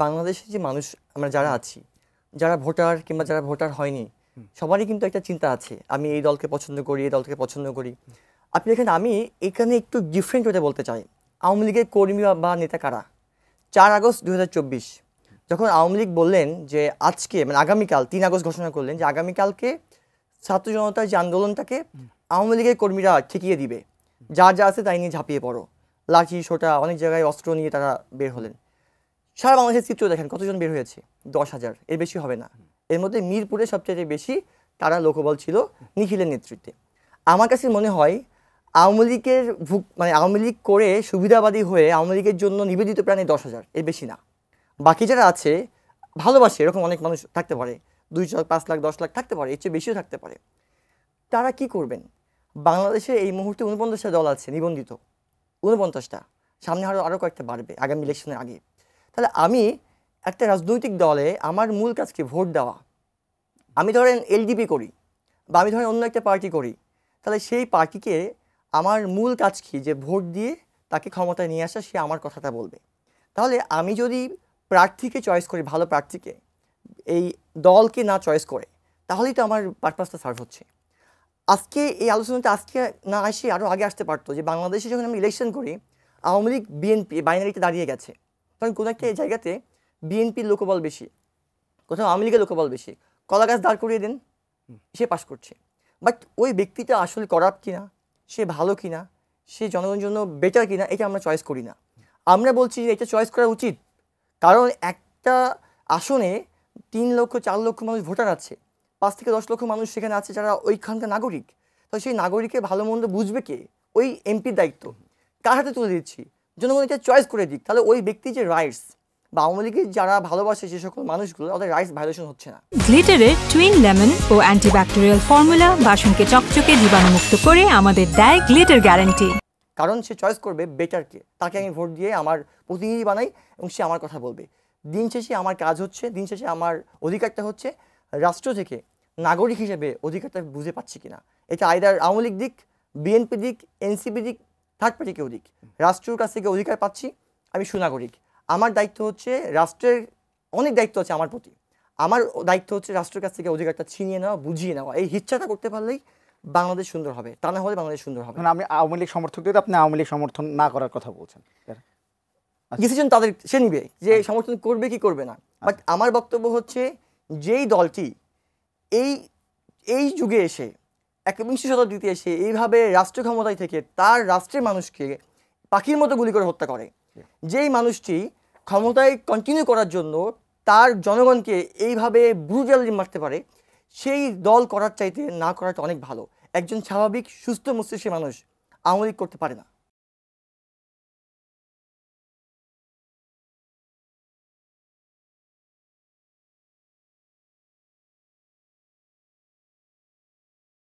বাংলাদেশের যে মানুষ আমরা যারা আছি, যারা ভোটার কিংবা যারা ভোটার হয়নি, সবারই কিন্তু একটা চিন্তা আছে, আমি এই দলকে পছন্দ করি, এই দলকে পছন্দ করি। আপনি দেখেন, আমি এখানে একটু ডিফারেন্ট হতে বলতে চাই। আওয়ামী লীগের কর্মী বা নেতা কারা? 4 আগস্ট 2024 যখন আওয়ামী লীগ বললেন যে আজকে মানে আগামীকাল 3 আগস্ট ঘোষণা করলেন যে আগামীকালকে ছাত্র জনতার যে আন্দোলনটাকে আওয়ামী লীগের কর্মীরা ঠেকিয়ে দিবে, যার যা আছে তাই নিয়ে ঝাঁপিয়ে পড়ো, লাঠি সোটা অনেক জায়গায় অস্ত্র নিয়ে তারা বের হলেন। সারা বাংলাদেশের চিত্র দেখেন, কতজন বের হয়েছে? 10,000, এর বেশি হবে না। এর মধ্যে মিরপুরে সবচেয়ে বেশি তারা লোকবল ছিল নিখিলের নেতৃত্বে। আমার কাছে মনে হয় আওয়ামী লীগের মানে আওয়ামী লীগ করে সুবিধাবাদী হয়ে আওয়ামী লীগের জন্য নিবেদিত প্রাণী 10,000, এর বেশি না। বাকি যারা আছে ভালোবাসে, এরকম অনেক মানুষ থাকতে পারে, 2 লাখ 5 লাখ 10 লাখ থাকতে পারে, এর চেয়ে বেশিও থাকতে পারে। তারা কি করবেন? বাংলাদেশে এই মুহূর্তে 49টা দল আছে নিবন্ধিত, 49টা, সামনে আরও কয়েকটা বাড়বে আগামী ইলেকশনের আগে। তাহলে আমি একটা রাজনৈতিক দলে আমার মূল কাজকে ভোট দেওয়া। আমি ধরেন এলডিপি করি বা আমি ধরেন অন্য একটা পার্টি করি, তাহলে সেই পার্টিকে আমার মূল কাজ কি? যে ভোট দিয়ে তাকে ক্ষমতায় নিয়ে আসা, সে আমার কথাটা বলবে। তাহলে আমি যদি প্রার্থীকে চয়েস করি, ভালো প্রার্থীকে, এই দলকে না চয়েস করে, তাহলেই তো আমার পারপাসটা সার্ভ হচ্ছে। আজকে এই আলোচনাটা আজকে না আসে আরও আগে আসতে পারতো, যে বাংলাদেশে যখন আমি ইলেকশন করি আওয়ামী লীগ বিএনপি বাইনারিতে দাঁড়িয়ে গেছে, কারণ কোনো একটা জায়গাতে বিএনপির লোকবল বেশি, কোথাও আওয়ামী লীগের লোকবল বেশি, কলা গাছ দাঁড় করিয়ে দেন, সে পাস করছে। বাট ওই ব্যক্তিটা আসলে করাপ্ট কিনা, সে ভালো কিনা, সে জনগণের জন্য বেটার কিনা, এটা আমরা চয়েস করি না। আমরা বলছি যে এটা চয়েস করা উচিত, কারণ একটা আসনে 3 লক্ষ 4 লক্ষ মানুষ ভোটার আছে, 5 থেকে 10 লক্ষ মানুষ সেখানে আছে যারা ওইখানকার নাগরিক। তো সেই নাগরিকের ভালো মন্দ বুঝবে কে? ওই এমপির দায়িত্ব কার হাতে তুলে দিচ্ছি? জনগণ এটা চয়েস করে দিক, তাহলে ওই ব্যক্তির যে রাইটস বা আওয়ামী লীগের যারা ভালোবাসে যে সকল মানুষগুলো, ওদের রাইটস ভায়োলেশন হচ্ছে না। গ্লিটারের টুইন লেমন ও অ্যান্টিব্যাকটেরিয়াল ফর্মুলা বাসনকে চকচকে জীবাণুমুক্ত করে আমাদের দেয় গ্লিটার গ্যারান্টি। কারণ সে চয়েস করবে বেটারকে, তাকে আমি ভোট দিয়ে আমার প্রতিনিধি বানাই এবং সে আমার কথা বলবে। দিন শেষে আমার কাজ হচ্ছে, দিন শেষে আমার অধিকারটা হচ্ছে রাষ্ট্র থেকে নাগরিক হিসেবে অধিকারটা বুঝে পাচ্ছি কিনা। এটা আইদার আওয়ামী লীগ দিক, বিএনপি দিক, এনসিপি দিক, থার্ড পার্টি কেউ দিক, রাষ্ট্রের কাছ থেকে অধিকার পাচ্ছি, আমি সুনাগরিক। আমার দায়িত্ব হচ্ছে, রাষ্ট্রের অনেক দায়িত্ব আছে আমার প্রতি, আমার দায়িত্ব হচ্ছে রাষ্ট্রের কাছ থেকে অধিকারটা ছিনিয়ে নেওয়া, বুঝিয়ে নেওয়া। এই ইচ্ছাটা করতে পারলেই বাংলাদেশ সুন্দর হবে, তা না হলে বাংলাদেশ সুন্দর হবে না। আমি আওয়ামী লীগ সমর্থক দিয়ে আপনি আওয়ামী লীগ সমর্থন না করার কথা বলছেন, ডিসিশন তাদের, সে নিবে যে সমর্থন করবে কি করবে না। বাট আমার বক্তব্য হচ্ছে, যেই দলটি এই যুগে এসে 21 শতাব্দীতে এসে এইভাবে রাষ্ট্র ক্ষমতায় থেকে তার রাষ্ট্রের মানুষকে পাখির মতো গুলি করে হত্যা করে, যেই মানুষটি ক্ষমতায় কন্টিনিউ করার জন্য তার জনগণকে এইভাবে ব্রুটালি মারতে পারে, সেই দল করার চাইতে না করাটা অনেক ভালো। একজন স্বাভাবিক সুস্থ মস্তিষ্কের মানুষ আওয়ামী লীগ করতে পারে না।